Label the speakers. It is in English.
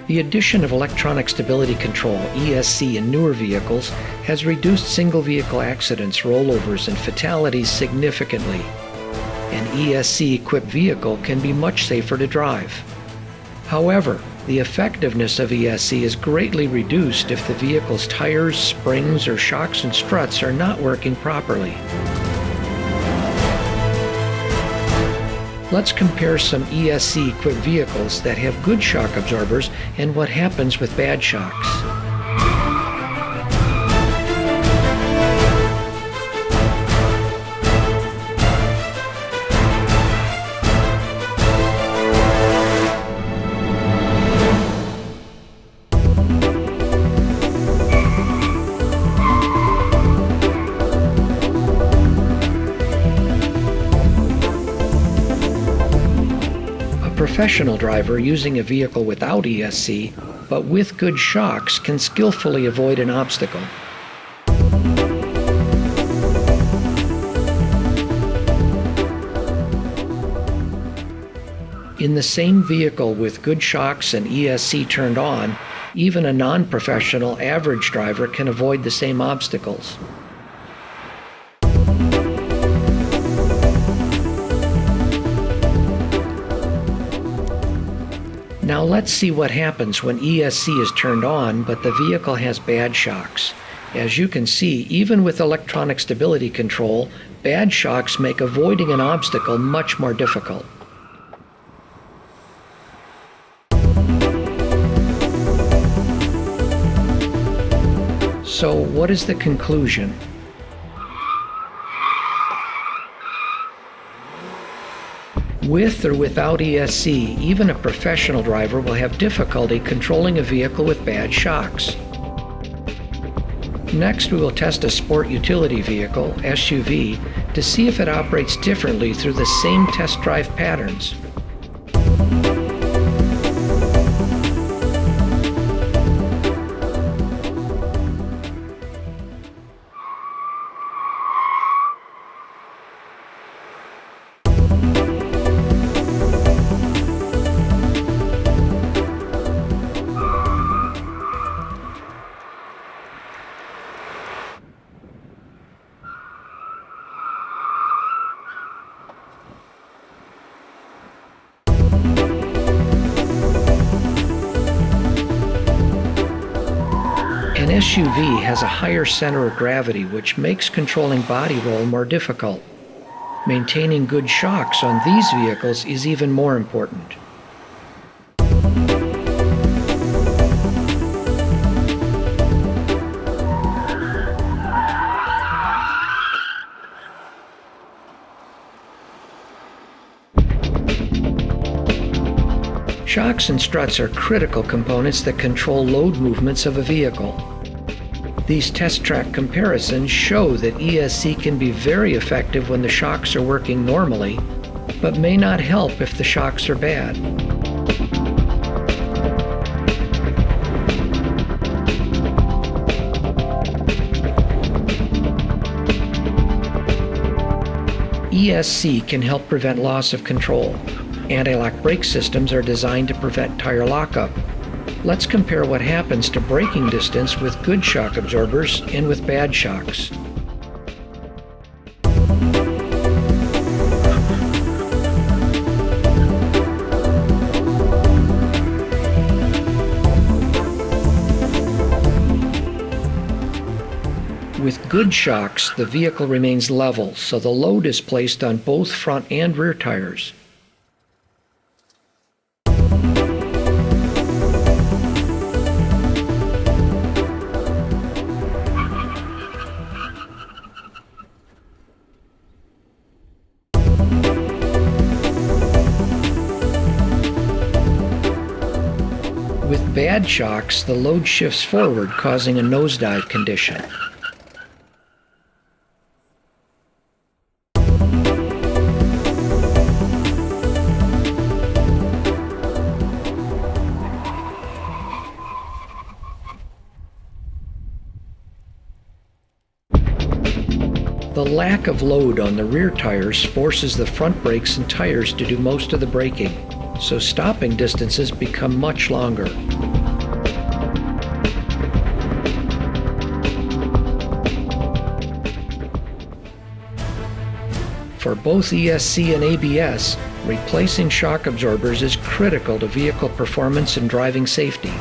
Speaker 1: The addition of electronic stability control, ESC, in newer vehicles has reduced single vehicle accidents, rollovers, and fatalities significantly. An ESC-equipped vehicle can be much safer to drive. However, the effectiveness of ESC is greatly reduced if the vehicle's tires, springs, or shocks and struts are not working properly. Let's compare some ESC-equipped vehicles that have good shock absorbers and what happens with bad shocks. A professional driver using a vehicle without ESC, but with good shocks, can skillfully avoid an obstacle. In the same vehicle with good shocks and ESC turned on, even a non-professional average driver can avoid the same obstacles. Now let's see what happens when ESC is turned on but the vehicle has bad shocks. As you can see, even with electronic stability control, bad shocks make avoiding an obstacle much more difficult. So what is the conclusion? With or without ESC, even a professional driver will have difficulty controlling a vehicle with bad shocks. Next, we will test a sport utility vehicle, SUV, to see if it operates differently through the same test drive patterns. An SUV has a higher center of gravity, which makes controlling body roll more difficult. Maintaining good shocks on these vehicles is even more important. Shocks and struts are critical components that control load movements of a vehicle. These test track comparisons show that ESC can be very effective when the shocks are working normally, but may not help if the shocks are bad. ESC can help prevent loss of control. Anti-lock brake systems are designed to prevent tire lockup. Let's compare what happens to braking distance with good shock absorbers and with bad shocks. With good shocks, the vehicle remains level, so the load is placed on both front and rear tires. With bad shocks, the load shifts forward, causing a nosedive condition. The lack of load on the rear tires forces the front brakes and tires to do most of the braking, so stopping distances become much longer. For both ESC and ABS, replacing shock absorbers is critical to vehicle performance and driving safety.